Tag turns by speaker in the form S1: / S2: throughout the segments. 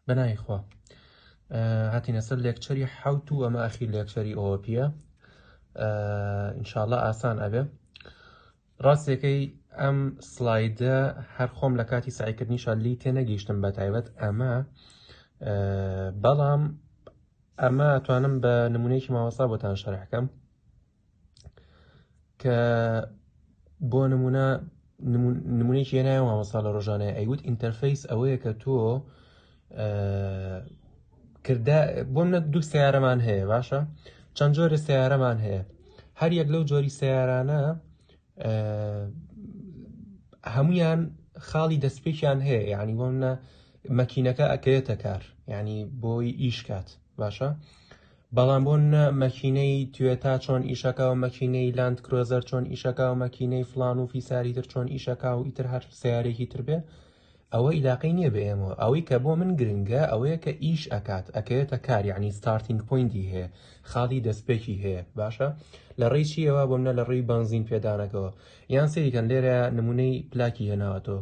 S1: بەنای خوا هاتینە سەر لێکچەری حەوت و ئەمە ئەخیر لێکچەری ئۆپیە ئینشاءڵڵا ئاسان ئەبێ. ڕاستێکەی ئەم سلایدە هەر خۆم لە کاتی سعیکردنیشان لی تێنەگەیشتم بە تایبەت بەڵام ئەمە ئەتوانم بە نمونەیەکی ماوەسا بۆتان شەرحکەم کە بۆ نمونەیەکی هێنایە مامۆستا لە ڕۆژانەیە ئەیوت ئینتەرفەیس ئەوەیە کە تۆ بۆ منە دوو سیارەمان هەیە، باشە؟ چەند جۆرە سیارەمان هەیە، هەر یەک لەو جۆری سیارانە هەمویان خاڵی دەستپێکیان هەیە، یعنی بۆ منە مەکینەکە ئەکەوێتە کار، یعنی بۆی ئیشکات، باشە؟ بەڵام بۆ مەکینەی توێتا چۆن ئیشەکە و مەکینەی لاند کرۆزەر چۆن ئیشەکە و مەکینەی فلان و فیساری تر چۆن ئیشەکە و ئیتر هەر سیارێکی تر بێ، ئەوە ئیلاقەی نییە بە ئێمە. ئەوەی کە بۆ من گرنگە ئەوەیە کە ئیش ئەکات، ئەکەوێتە کار، یعنی ستارتینگ پۆینتی هەیە، خاڵی دەستپێکی هەیە، باشە؟ لە ڕێی چیەوە بۆ منە لە ڕێی بنزین پێدانەکەەوە. یان سێریکەن لێرە نمونەی پلاکی هێناوەتەوە.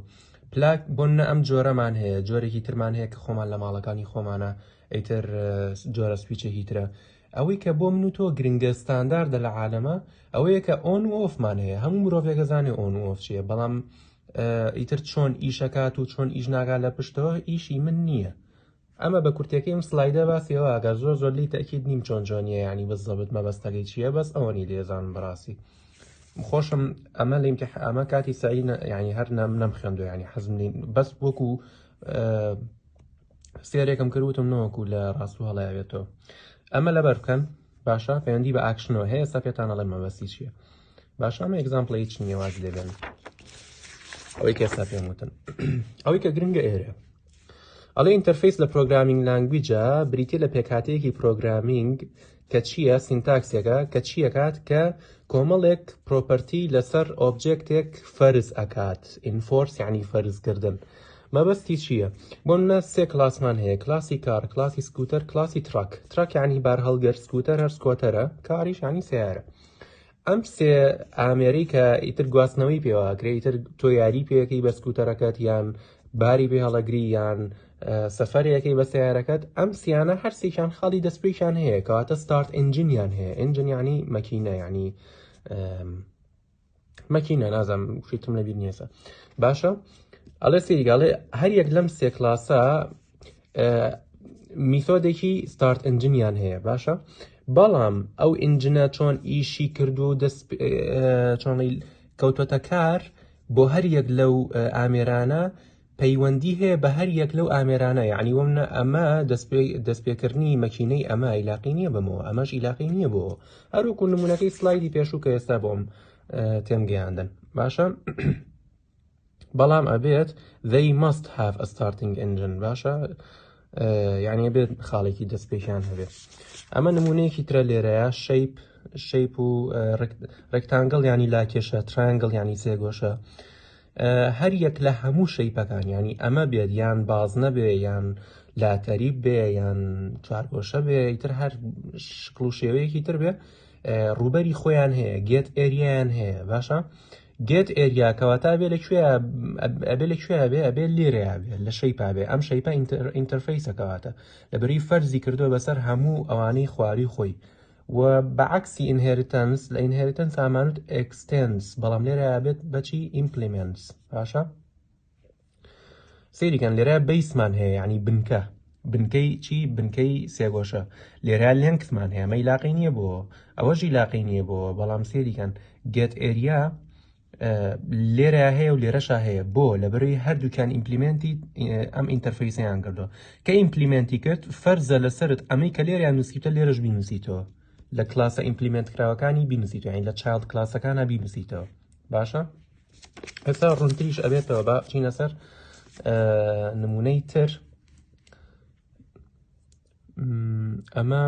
S1: پلاک بۆ منە ئەم جۆرەمان هەیە، جۆرێکی ترمان هەیە کە خۆمان لە ماڵەکانی خۆمانە، ئەیتر جۆرە سویچێکی ترە. ئەوەی کە بۆ من و تۆ گرنگە ستانداردە لە عالەمە ئەوەیە کە ئۆن و ئۆفمان هەیە، هەموو مرۆڤێکە زانێ ئۆن و ئۆف چییە، بەڵام ئیتر چۆن ئیشەکات و چۆن ئیش ناگات لە پشتەوە ئیشی من نییە. ئەمە بە کورتەکەی ئەم سلایدە باسیەوە ئاگەر زۆر لی تەکید نیم چۆن جۆنیە، ینی بزەبت مەبەستەکەی چییە، بەس ئەوەنی لێزانم بەڕاستی. خۆشم ئەمە لە ئەمە کاتی سعی ینی هەر نەمخێندوە، ینی حەزم بەس وەکو سێرێکم کردوتم نەوەکو لە ڕاست و هەڵایەوێتەوە. ئەمە لەبەر بکەن، باشە؟ پەیوەندی بە ئاکشنەوە هەیە، سا پێتان ئەڵێ مەبەستی چییە. باشە، ئەمە ئێگزامپڵی هیچ نییە واز لێبێن ئەوەی کە ئێستا پێم وتن. ئەوەی کە گرنگە ئێرە ئەڵێ ئینتەرفەیس لە پرۆگرامینگ لانگویجە بریتێ لە پێکهاتەیەکی پرۆگرامینگ کە چییە، سینتاکسێکە کە چیەکات کە کۆمەڵێک پرۆپەرتی لەسەر ئۆبجێکتێک فەرز ئەکات. ئینفۆرس یعنی فەرزکردن. مەبەستی چییە؟ بۆ منە سێ کلاسمان هەیە، کلاسی کار، کلاسی سکوتەر، کلاسی تراک. تراک یعنی بار هەڵگەر، سکوتەر هەر سکۆتەرە، کاریش یعنی سیارە. ئەم سێ ئامێرەی کە ئیتر گواستنەوەی پێوەکرێت، ئیتر تۆ یاری پێەکەی بە سکوتەرەکەت یان باری پێ هەڵەگری یان سەفەرێکی بە سیارەکەت، ئەم سیانە هەر سێکیان خاڵی دەستپێکیان هەیە کەواتە ستارت ئنجینیان هەیە. ئنجین یعنی مەکینە، یعنی مەکینە، نازانم شتم لەبیر نییە. باشە، ئەڵێ سێریگاڵێ هەر یەک لەم سێ کلاسە میثۆدێکی ستارت ئنجینیان هەیە، باشە؟ بەڵام ئەو ئینجنە چۆن ئیشی کرد و چۆن کەوتۆتە کار بۆ هەر یەک لەو ئامێرانە پەیوەندی هەیە بە هەر یەک لەو ئامێرانە، یعنی وەمنە ئەمە دەستپێکردنی مەکینەی ئەمە ئیلاقی نییە بمەوە، ئەمەش ئیلاقی نییە بۆ هەروکو نمونونەکەی سلایدی پێشوو کە ئێستا بۆم تێمگەیاندن، باشە؟ بەڵام ئەبێت they must have a starting engine، باشە؟ یعنی ئەبێت خاڵێکی دەستپێکیان هەبێت. ئەمە نمونەیەکی ترە لێرەیە، شەیپ و ڕێکتانگڵ ینی لاکێشە، ترانگڵ ینی سێگۆشە. هەر یەک لە هەموو شەیپەکان، ینی ئەمە بێت یان بازنە بێ یان لاتەریب بێ یان چوارگۆشە بێ، ئیتر هەر شکڵ و شێوەیەکی تر بێ، ڕوبەری خۆیان هەیە، گێت ئێریایان هەیە، باشە؟ گێت ئێریا کەواتە ئەبێ لەکوێ بێ، ئەبێ لێرەیە بێ، لە شەیپا بێ. ئەم شەیپە ئینتەرفەیسە کەواتە لەبەری فەرزی کردووە بەسەر هەموو ئەوانەی خواری خۆی. و بەعکسی ئینهێریتەنس، لە ئینهێریتەنس ئامانوت ئێکستێنس، بەڵام لێرە بێت بەچی ئیمپلیمنتس، باشە؟ سێریکەن لێرە بیسمان هەیە، یعنی بنکە. بنکەی چی؟ بنکەی سێگۆشە. لێرە لێنکسمان هەیە، ئەمە ئیلاقی نییە بۆ، ئەوەش ئیلاقی نییە بۆ، بەڵام سێریکەن گێت ئێریا لێرە هەیە و لێرەشا هەیە. بۆ لەبەرەوەی هەردووکیان ئیمپلیمنتی ئەم ئینتەرفەیسیان کردووە. کە ئیمپلیمنتی کرد فەرزە لەسەرت ئەمەی کە لێریان نووسیتە لێرەش بینووسیتەوە، لە کلاسە ئیمپلیمنت کراوەکانی بینووسیتەوە، یعنی لە چایلد کلاسەکانە بینووسیتەوە، باشە؟ ئێستا ڕوونتریش ئەبێتەوە، با بچینە سەر نمونەی تر. ئەمە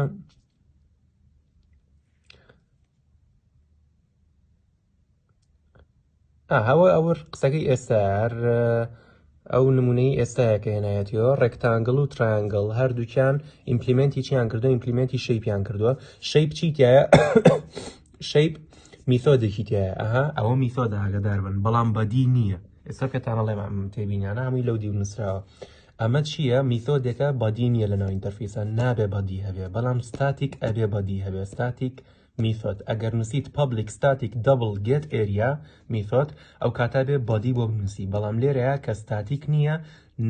S1: هەوە ئەوە قسەکەی ئێستا ئەو نمونەی ئێستاە کە هێنایەتەوە، ڕێکتانگڵ و ترانگڵ هەردووکیان ئیمپلیمنتی چیان کردووە، ئیمپلیمنتی شەیپیان کردووە. شەیپ چی تایە؟ شەیپ میثۆدێکی تایە، ئەوە میثۆدە ئاگادار بن، بەڵام بەدی نییە. ئێستا پێتانەڵێ تێبینیانە هەمووی لەو دی و نووسراوە. ئەمە چییە؟ میثۆدێکە بەدی نیە لەناو ئینتەرفیسە، نابێ بەدی هەبێ، بەڵام ستاتیک ئەبێ بەدی هەبێ. ستاتیک میثۆد ئەگەر نووسیت public static double get area میثۆد ئەو کاتا بێ بەدی بۆ بنووسی، بەڵام لێرەیە کە ستاتیک نییە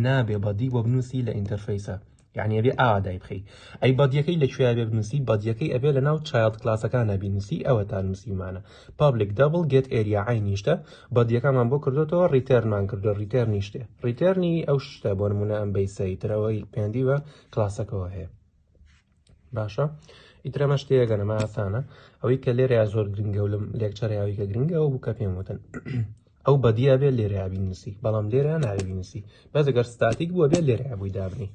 S1: نابێ بەدی بۆ بنووسی لە ئینتەرفیسە، یعنی ئەبێ ئادای بخەی. ئەی بەدیەکەی لەکوێ بێ بنووسی؟ بەدیەکەی ئەبێ لەناو چایلد کلاسەکانە بینووسی، ئەوە تا نووسیمانە public double get area عینیشتە، بەدیەکەمان بۆ کردوتەوە ریتێرنمان کردو، ریتێرنی شتێ، ریتێرنی ئەو شتە بۆ نمونە ئەم بیسەی ترەوەی پێندی بە کلاسەکەەوە هەیە. باشە ئیترەمە شتەیەگە نەمە ئاسانە ئەوەی کە لێرەیە زۆر گرنگە و لەم لێکچەرەوەی کە گرنگە ئەو بوو کە پێم وتن ئەو بەدیە بێت لێرەیە بینووسی، بەڵام لێرە ناوێ بینووسی، بەس ئەگەر ستاتیک بووە بێت لێرەیە بووی دابنی.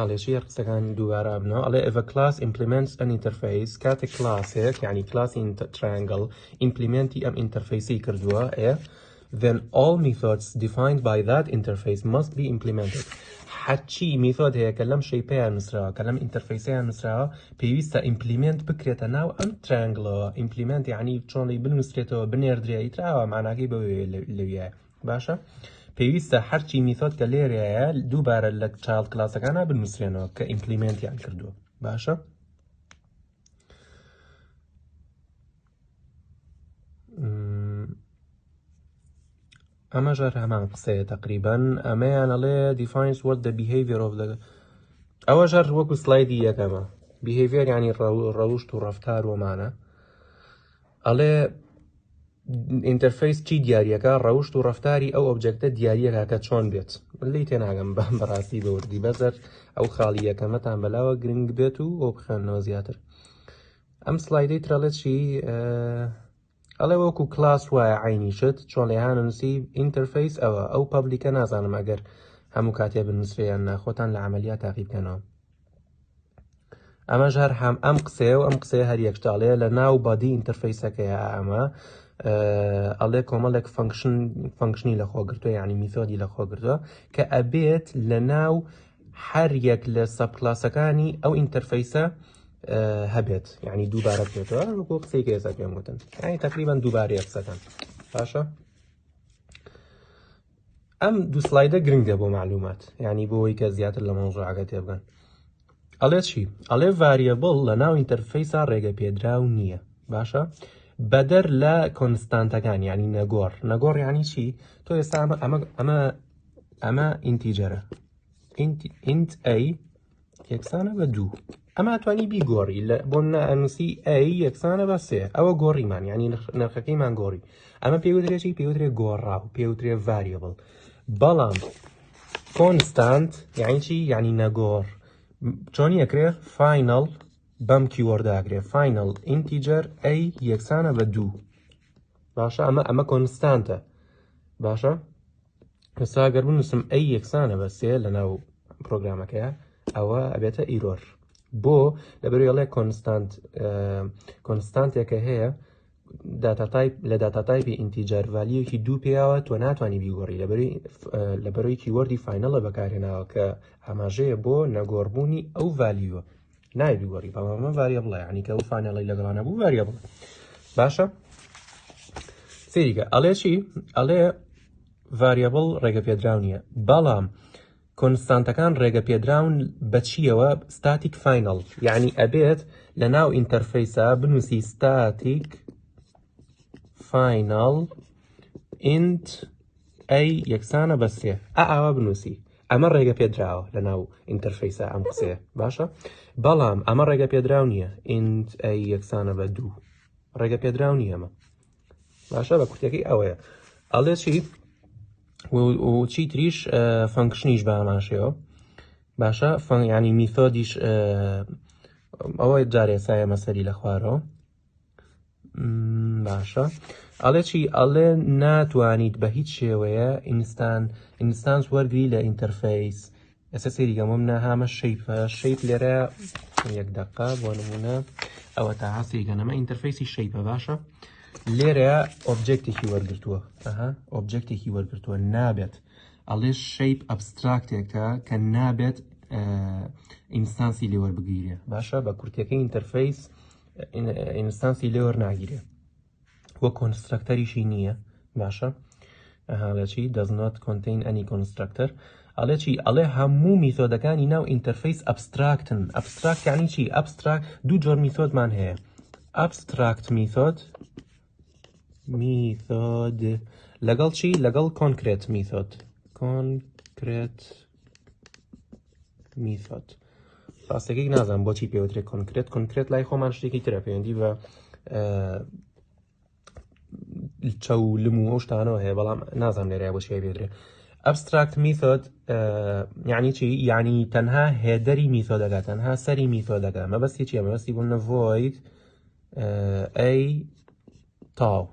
S1: لێشی قسەکان دووبارە بنەوە ئەڵێ if a class implements an interface کاتێک کلاسێک یعنی کلاسی triangle implemenتی ئەم ئینتەرفیسی کردووە then all methods defined by that interface must be implemented. حەچی میثۆد هەیە کە لەم شەیپەیان نووسراوە کە لەم ئینتەرفیسیان نووسراوە پێویستە ئیمپلیمنت بکرێتە ناو ئەم ترانگلەوە. ئیمپلیمنت یعنی چۆنی بنووسرێتەوە بنێردرێتی تراوە معناکەی بەوێ لەویە. باشە پێویستە هەرچی میثۆد کە لێرەیە دووبارە لە چایلد کلاسەکانە بنووسرێنەوە کە ئیمپلیمنتیان کردووە. باشە ئەمە ژەر هەمان قسەیە تقریبان ئەمەیان ئەڵێ defines what the behavior of the ئەوە ژەر وەکو سلایدی یەکەمە behavior ینی ڕەوشت و ڕەفتار ومانە ئەڵێ ئینتەرفیس چی دیاریەکە ڕەوشت و ڕەفتاری ئەو ئۆبجەکتە دیاریەکە کە چۆن بێت لی تێناگەم بەڕاستی بەوردی بەزەر ئەو خاڵی یەکەمەتان بەلاوە گرنگ بێت و ئەو بخێنەوە زیاتر. ئەم سلایدەی ترەڵێت چی ئەڵێ وەکو کلاس وایە عینیشت چۆن لێهانە نووسی ئینتەرفیس ئەوە ئەو پەبلیکە نازانم ئەگەر هەموو کاتێ بنووسریان ناخۆتان لە عملیات تاقی بکەنەوە. ئەمە ژەر هەم ئەم قسەیە و ئەم قسەیە هەر یەکشتاڵەیە لە ناو بادی ئینتەرفیسەکەیە ئەمە ئەڵێ کۆمەڵێک فەنکشنی لە خۆگرتووە یعنی میثۆدی لە خۆگرتووە کە ئەبێت لە ناو هەر یەک لە سەبکلاسەکانی ئەو ئینتەرفیسە هەبێت یعنی دووبارە بێتەوە وەکو قسەی کە ئێستا پێم وتن یعنی تقریبان دووبارەیە قسەکان. باشە ئەم دوو سلایدە گرنگە بۆ معلومات یعنی بۆەوەی کە زیاتر لە مەوزوعەکە تێبگەن. ئەڵێ چی؟ ئەڵێ ڤاریەبڵ لە ناو ئینتەرفیسا ڕێگە پێدراو نییە. باشە بەدەر لە کۆنستانتەکان یعنی نەگۆڕ یعنی چی؟ تۆ ئێستا ئەمە ئینتیجەرە int a یەکسانە بە 2 ئەمە توانی بیگۆڕی بۆ نانووسی a یەکسانە بە 3 ئەوە گۆڕیمان یعنی نرخەکەیمان گۆڕی ئەمە پێوترێکی پێوترێ گۆڕاو پێوترێ ڤاریەبڵ. بەڵام کۆنستانت یعنی چی؟ یعنی نەگۆڕ چۆنی ئەکرێ فاینەڵ بەم کیوەرداگرێ فاینەڵ ئینتیجەر a یەکسانە بە 2. باشە ئەمە کۆنستانتە. باشە ئێستا ئەگەر بنووسم a یەکسانە بە 3 لە ناو پرۆگرامەکەیە ئەوە ئەبێتە ئیرۆر بۆ لەبەرێڵێ کۆنستانتێکە هەیە لە داتاتایپی ئینتیجەر ڤالیەکی 2 پێیاوە تۆ ناتوانانی بیگۆڕی لەبەرەوەی کیوەردی فاینەڵە بەکارهێناوە کە ئاماژەیە بۆ نەگۆڕبوونی ئەو ڤالیوە نای بیگۆڕی بەڵامە ڤاریەبڵە یعنی کە ئەو فاینەڵی لەگەڵانە بوو ڤاریەبڵ. باشە سێریکە ئەڵێ چی؟ ئەڵێ ڤاریەبڵ ڕێگە پێدراو نییە بەڵام کۆنستانتەکان ڕێگە پێدراون بەچیەوە ستاتیک فاینەڵ یعنی ئەبێت لە ناو ئینتەرفیسا بنووسی ستاتیک فاینەڵ int a یەکسانە بە 3 ئاوا بنووسی ئەمە ڕێگە پێدراوە لە ناو ئینتەرفیسا ئەم قسەیە. باشە بەڵام ئەمە ڕێگە پێدراو نییە int a یەکسانە بە 2 ڕێگە پێدراو نیە ئەمە. باشە بە کورتەکەی ئەوەیە ئەڵێ چی و چی تریش فەنکشنیش بە ئاماشەوە. باشە ینی میثۆدیش ئەوەی جارێ سایە مەسەری لە خوارەوە. باشە ئەڵێ چی؟ ئەڵێ ناتوانیت بە هیچ شێوەیە ئینستانس وەرگری لە ئینتەرفیس. ئێستا سێریگەمەم ناهامە شەیپ لێرە یەک دقە بۆ نمونە ئەوە تا هەسێ گەنەمە ئینتەرفیسی شەیپە. باشە لێرە ئۆبجێکتێکی وەرگرتووە ئۆبجێکتێکی وەرگرتووە نابێت ئەڵێ شەیپ ئەبستراکتێکە کە نابێت ئینستانسی لێ وەربگیرێ. باشە بە کورتەکەی ئینتەرفیس ئینستانسی لێ وەرناگیرێ وە کۆنسترەکتەریشی نییە. باشە ئەهاڵە چی does not contain any constructor ئەڵێ چی ئەڵێ هەموو میثۆدەکانی ناو ئینتەرفەیس ئەبستراکتن ئەبستراکت یعنی چی ئەبستراکت دوو جۆر میثۆدمان هەیە ئەبستراکت میثۆد لەگەڵ چی لەگەڵ کۆنکرێت میثۆد کۆنکرێت میثۆد ڕاستەکەی نازانم بۆچی پێوترێت کۆنکرێت لای خۆمان شتێکی ترە پەیوەندی بە چەو لم و ئەو شتانەوە هەیە بەڵام نازانم لێرەیە بۆ شێ بێدرێت ئەبستراکت میثۆد یعنی چی یعنی تەنها هێدەری میثۆدەکە تەنها سەری میثۆدەکە مەبەستی چیە مەبەستی بوونە void ئەی تاو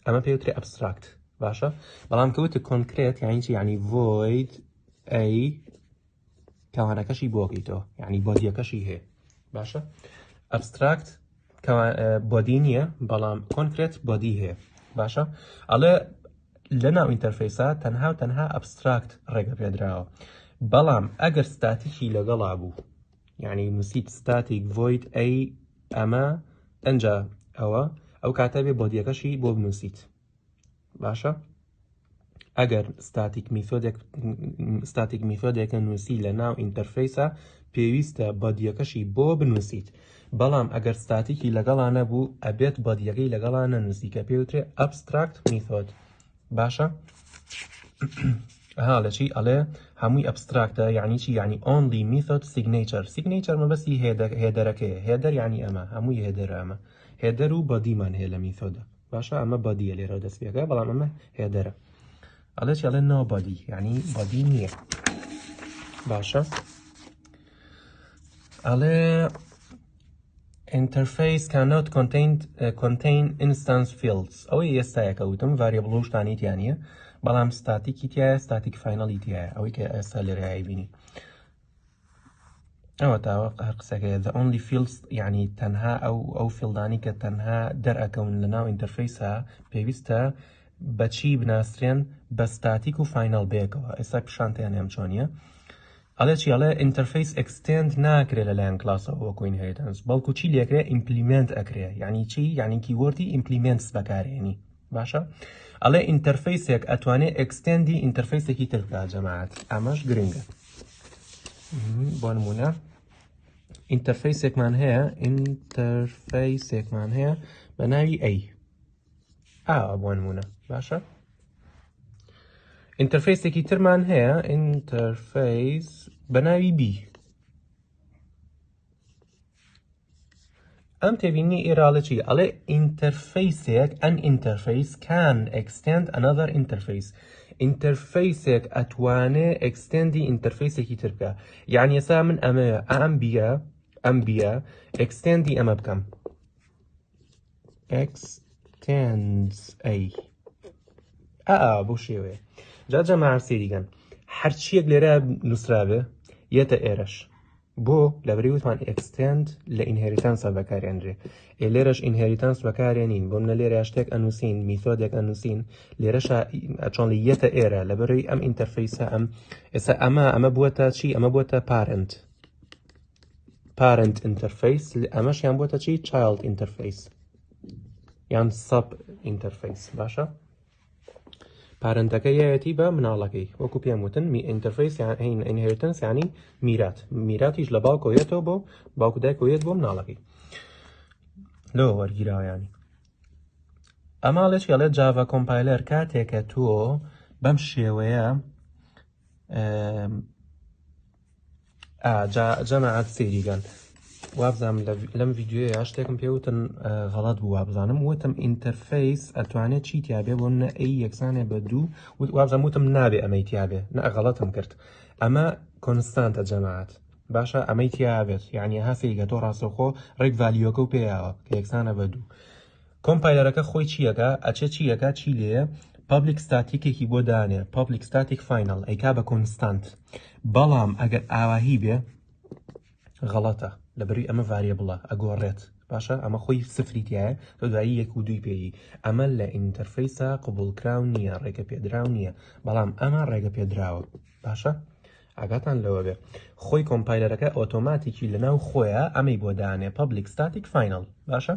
S1: ئەمە پێوترێ ئەبستراکت باشە بەڵام کەوتە کۆنکرێت یعنی چی یعنی void ئەی کەوانەکەشی بۆکەیتەوە یعنی بۆدیەکەشی هەیە باشە ئەبستراکت بۆدی نییە بەڵام کۆنکرێت بۆدی هەیە باشە ئەڵێ لەناو ئینتەرفەیسا تەنها و تەنها ئەبستراکت ڕێگە پێدراوە بەڵام ئەگەر ستاتیکی لەگەڵا بوو یعنی نووسیت ستاتیک void ئەی ئەمە ئەنجا ئەو کاتە بێ بۆدیەکەشی بۆ بنووسیت باشە ئەگەر ستاتیک میثۆدێکە نووسی لە ناو ئینتەرفەیسە پێویستە بۆدیەکەشی بۆ بنووسیت بەڵام ئەگەر ستاتیکی لەگەڵا نەبوو ئەبێت بۆدیەکەی لەگەڵا نەنووسی کە پێوترێ ئەبستراکت میثۆد باشە لە چی ئەڵێ هەمووی ئەبستراکتە یعنی چی یعنی only method signature مەبەستی هێدەرەکەیە هێدەر یعنی ئەمە هەمووی هێدەرە ئەمە هێدەر و بۆدیمان هەیە لە میثۆدە باشە ئەمە بۆدیە لێرە دەست پێەکە بەڵام ئەمە هێدەرە ئەڵێ چی ئەڵێ nobody یعنی بۆدی نییە باشە ئەڵێ interface cannot contain instance fields ئەوەی ئێستایەکە وتم variable شتانی تیانە بەڵام ستاتیکی تایە ستاتیک فاینەڵی تایە ئەوەی کە ئێستا لێرەیە بینی ئەوە تاوە هەر قسەکەیە the only fields یعنی تەنها ئەو فیلدانی کە تەنها دەرئەکەون لە ناو ئینتەرفەیسا پێویستە بەچی بناسرێن بە ستاتیک و فاینەڵ بێکەوە ئێستا پیشانتیان هەم چۆنیە ئەڵێ چی ئەڵێ ئینتەرفەیس ئەکستێند ناکرێت لەلایەن کلاسەوە وەکو inheritance بەڵکو چی لێکرێ ئیمپلیمنت ئەکرێ یعنی چی یعنی کیوەردی ئیمپلیمنتس بەکارێنی باشە ئەڵێ ئینتەرفەیسێک ئەتوانێت ئەکستێندی ئینتەرفەیسێکی تر بکات جەماعەت ئەمەش گرنگە بۆ نمونە ئینتەرفەیسێکمان هەیە بە ناوی ئەی بۆ نمونە باشە ئینتەرفەیسێکی ترمان هەیە ئینتەرفەیس بە ناوی بی ئەم تێبینی ئێراڵە چی ئەڵێ ئینتەرفەیسێک ئەن ئینتەرفەیس can extend another interface ئینتەرفەیسێک ئەتوانێ ئەکستێندی ئینتەرفەیسێکی تر بکە یعنی ئێستا من ئەم بیە ئەکستێندی ئەمە بکەم extends ئەی بۆ شێوەیە جەماعەت سێریگەن هەرچیەک لێرە نووسرابێ یەتە ئێرەش بۆ لەبەری وتمان ئەکستێند لە ئینهێریتانسە بەکارێنرێ لێرەش ئینهێریتانس بەکارێنین بۆ منە لێرە شتێک ئەنووسین میثۆدێک ئەنووسین لێرەش چۆن یەتە ئێرە لەبەرەوەی ئەم ئینتەرفەیسە ئێستا ئەمە بووەتە چی ئەمە بووەتە پارنت ئینتەرفەیس ئەمەشیان بووەتە چی چایلد ئینتەرفەیس یان سەب ئینتەرفەیس باشە پارنتەکە یەتی بە مناڵەکەی وەکو پێم وتن ئینتەرفەیس ئینهێریتەنس یعنی میراتیش لە باوکۆیەتەوە بۆ باوکو دایکۆیەت بۆ مناڵەکەی لەوە وەرگیراوەیانی ئەماڵێکی ئەڵێت جاڤا کۆمپایلەر کاتێکە تۆ بەم شێوەیە جەماعەت سێریگەن وابزانم لەم ڤیدیۆیە شتێکم پێوتن غەڵەت بوو وابزانم وتم ئینتەرفەیس ئەتوانێت چی تیابێ بۆ منە ئەی یەکسانێ بە دوو وابزانم وتم نابێ ئەمەی تیابێ نە غەڵەتم کرد ئەمە کۆنستانتە جەماعەت باشە ئەمەی تیابێت یعنی هەفێکە تۆ ڕاستەوخۆ ڕێک ڤالیۆکە و پێیاوە کە یەکسانە بە دوو کۆمپایلەرەکە خۆی چیەکە ئەچێ چیەکە چی لێە پابلیک ستاتیکێکی بۆ دانێ پابلیک ستاتیک فاینەڵ ئەیکا بە کۆنستانت بەڵام ئەگەر ئاواهی بێ غەڵەتە لەبەری ئەمە ڤاریێبڵە ئەگۆڕێت باشە ئەمە خۆی سفریتیایە تۆ دوایی یەک و دوی پێیی ئەمە لە ئینتەرفەیسە قبولکراو نییە ڕێگە پێدراو نییە بەڵام ئەمە ڕێگە پێدراوە باشە ئاگاتان لەوە بێ خۆی کۆمپایلەرەکە ئۆتۆماتیکی لەناو خۆیە ئەمەی بۆ دانێ پابلیک ستاتیک فاینەڵ باشە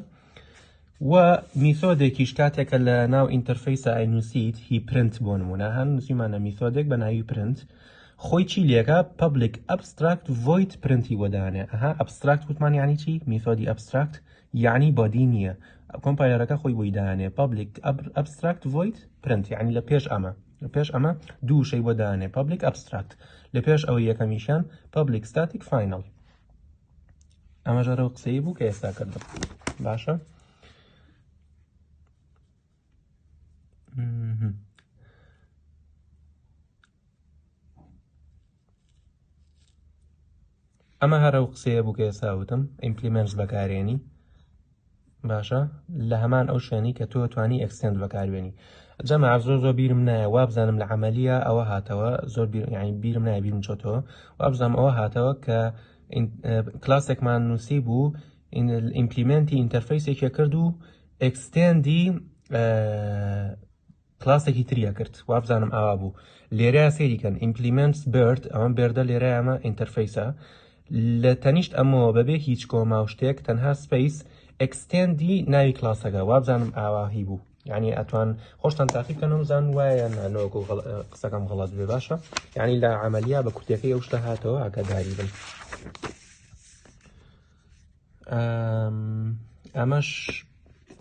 S1: و میثۆدێکیش کاتێکە لە ناو ئینتەرفەیسە ئەینووسیت هی پرنت بۆ نمونە هەن نووسیمانە میثۆدێک بە ناوی پرنت خۆی چی لێکە public abstract void پرنتی وەدانێ ئەها ئەبستراکت وتمان یعنی چی میثۆدی ئەبستراکت یعنی بۆدی نییە کۆمپایلەرەکە خۆی بۆی دانێ public abstract void print یعنی لە پێش ئەمە دوو شەی بۆ دانێ public abstract لە پێش ئەوەی یەکەمیشان public static final ئەمە ژەرەوە قسەی بوو کە ئێستا کردم باشە ئەمە هەرە و قسەیە بوو کە ئێستا وتم ئیمپلیمنتس بەکارێنی باشە لە هەمان ئەو شوێنی کە تۆ توانی ئەکستێند بەکاربێنی جەماع زۆر بیرم نایە وابزانم لە عەمەلیە ئەوە هاتەوە زۆر یعنی بیرم نایە بیرم چۆتەوە وابزانم ئەوە هاتەوە کە کلاسێکمان نووسی بوو ئیمپلیمنتی ئینتەرفەیسێکە کرد و ئەکستێندی کلاسێکی تریە کرد وابزانم ئاوا بوو لێرەیە سێریکەن ئیمپلیمنتس برد ئەوە بێردە لێرە ئەمە ئینتەرفەیسە لە تەنیشت ئەمەوە بەبێ هیچ کۆما و شتێک تەنها سپەیس ئەکستێندی ناوی کلاسەکە وابزانم ئاواهی بوو یعنی ئەتوان خۆشتان تاقیبکەنەوە زان وایە نانۆکو قسەکەم غەڵەت بێ باشە یعنی لە عەمەلیە بە کورتەکەی ئەو شتە هاتەوە ئاگاداری بن ئەمەش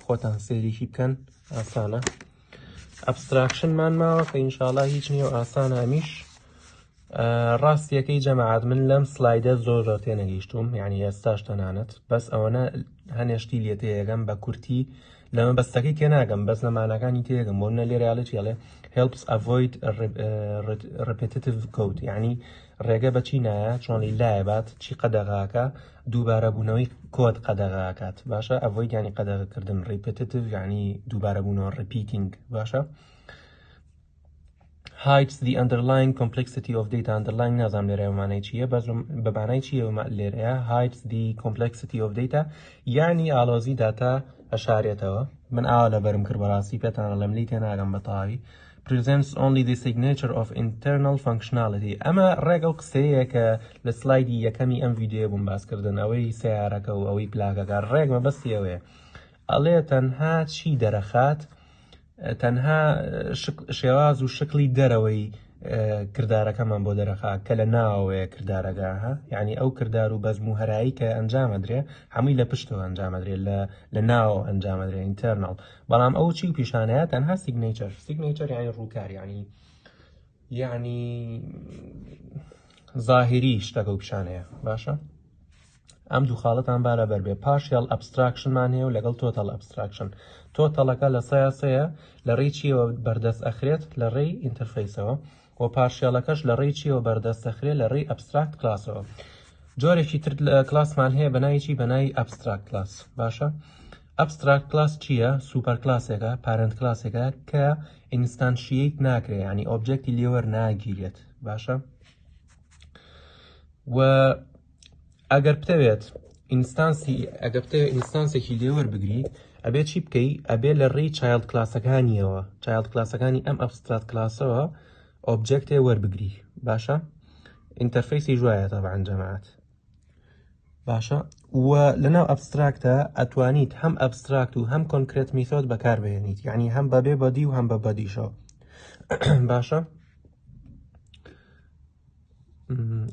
S1: خۆتان سێریکی بکەن ئاسانە ئەبستراکشنمان ماوە کە ئینشاڵڵا هیچ نییە و ئاسانە ئەمیش ڕاستیەکەی جەماعەت من لەم سلایدە زۆر تێنەگەیشتوم یعنی ئێستاش تەنانەت بەس ئەوەنە هەنێشتی لێ تێگەم بە کورتی لەمە بەستەکەی تێناگەم بەس لەمانەکانی تێگەم بۆ نە لێرەیاڵە چێڵێ helps avoid repetitive code یعنی ڕێگە بەچی نایە چۆنی لایەبات چی قەدەغاکە دووبارە بوونەوەی کۆد قەدەغاکات باشە avoid یعنی قەدەغکردن repetitive یعنی دووبارە بوونەوە repeating باشە hides the underlying complexity of data underlying نازام لێرە مانای چییە بەمانای چییە لێرەیە hides the complexity of data یعنی ئالۆزی داتا ئەشارێتەوە من ئاوا لەبەرم کرد بەڕاستی پێتانە لەم لی تێناگەم بەتەواوی presents only the signature of internal functionality ئەمە ڕێگە و قسەیە کە لە سلایدی یەکەمی ئەم ڤیدیۆ بووم باسکردن ئەوەی سیارەکە و ئەوەی پلاکەکە ڕێگمە بەستی ئەوەیە ئەڵێ تەنها چی دەرەخات تەنها شێواز و شکلی دەرەوەی کردارەکەمان بۆ دەرەخات کە لە ناوەیە کردارەگاها یعنی ئەو کردار و بەزم و هەرایی کە ئەنجامەدرێ هەمووی لە پشتەوە ئەنجامەدرێ لە ناو ئەنجامەدرێ ئینتەرناڵ بەڵام ئەو چی پیشانەیە تەنها سیگنیچەر یعنی ڕووکار یعنی ظاهری شتەکە و پیشانەیە باشە ئەم دوو خاڵەتان بارەبەر بێ پارشیال ئەبستراکشنمان هەیە و لەگەڵ تۆتەڵ ئەبستراکشن تۆتەڵەکە لە سەیە لە ڕێی چیەوە بەردەست ئەخرێت لە ڕێی ئینتەرفەیسەوە و پارشیالەکەش لە ڕێی چیەوە بەردەست ئەخرێت لە ڕێی ئەبستراکت کلاسەوە جۆرێکی تر لە کلاسمان هەیە بەناوی بەناوی ئەبستراکت کلاس باشە ئەبستراکت کلاس چییە سوپەر کلاسێکە پارنت کلاسێکە کە ئینستانشیەیت ناکرێت ینی ئۆبجێکتی لێوەر ناگیرێت باشە و ئەگەر بتەوێت ئینستانسێکی لێوەر بگری ئەبێ چی بکەی ئەبێ لە ڕێی چایلد کلاسەکانیەوە چایلد کلاسەکانی ئەم ئەبستراکت کلاسەوە ئۆبجێکتێ وەربگری باشە ئینتەرفەیسی ژوایە تەبعاً جەماعەت باشە و لەناو ئەبستراکتە ئەتوانیت هەم ئەبستراکت و هەم کۆنکرێت میثۆد بەکاربهێنیت یعنی هەم بەبێ بەدی و هەم بە بەدیشەوە باشە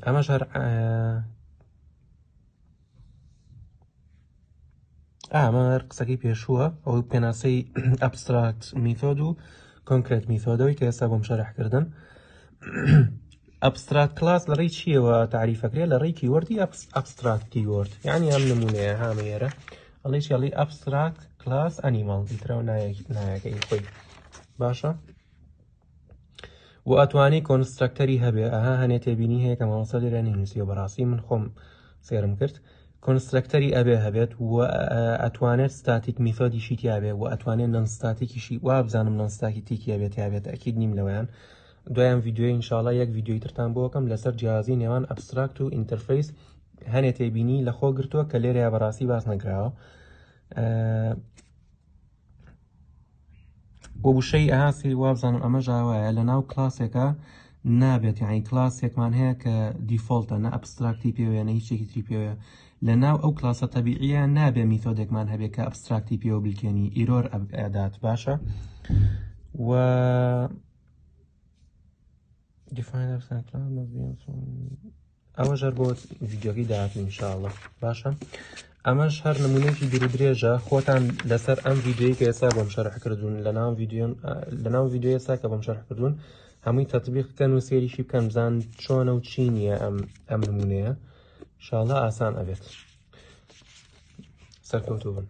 S1: ئەمەش هەر ئەمە قسەکەی پێشووە ئەو پێناسەی ئەبستراکت میثۆد و کۆنکرێت میثۆدەوەی کە ئێستا بۆم شەرحکردن ئەبستراکت کلاس لە ڕێی چیەوە تعریفەکرێت لە ڕێی کیوەردی ئەبستراکت کیوەرد یعنی ئەم نمونەیە هامەیەرە ئەڵێ ئەبستراکت کلاس ئەنیمەڵ دیترەوە نایەکەی خۆی باشە و ئەتوانی کۆنسترەکتەری هەبێ ئەها هەنێ تێبینی هەیە کە مامۆستا لێرە نووسیوە بەڕاستی من خۆم سێرم کرد کۆنسترەکتەری ئەبێ هەبێت و ئەتوانێت ستاتیک میثۆدیشی تیابێ و ئەتوانێت نەنستاتیکیشی وا بزانم نەنستاتیکی هەبێت یابێت ئەکید نیم لەوەیان دوایان ڤیدیۆی ئینشاڵڵا یەک ڤیدیۆی ترتان بۆکەم لەسەر جیازی نێوان ئەبستراکت و ئینتەرفەیس هەنێ تێبینی لە خۆ گرتووە کە لێرەیە بەڕاستی باس نەکراوە بۆ وشەی ئاسی وا بزانم ئەمە ژاوایە لە ناو کلاسێکە نابێت یعنی کلاسێکمان هەیە کە دیفۆڵتە نە ئەبستراکتی پێوەیە نە هیچێکی تری پێوەیە لە ناو ئەو کلاسە تەبیعیە نابێ میتۆدێکمان هەبێت کە ئەبستراکتی پێوە بلکێنی ئیرۆر ئەدات باشە و ئەوە ژەر بۆ ڤیدیۆکەی داهاتوو ئینشاءڵڵا باشە ئەمەش هەر نمونەیەکی دوور و درێژە خۆتان لەسەر ئەم ڤیدیۆی کە ئێستا بۆم شەرح کردوون لەناو ڤیدیۆ ئێستا کە بۆم شەرح کردوون هەمووی تەطبیق بکەن و سێریشی بکەن بزان چۆنە و چی نییە ئەم نمونەیە ئینشاءڵڵا ئاسان ئەبێت سەرکەوتوو بن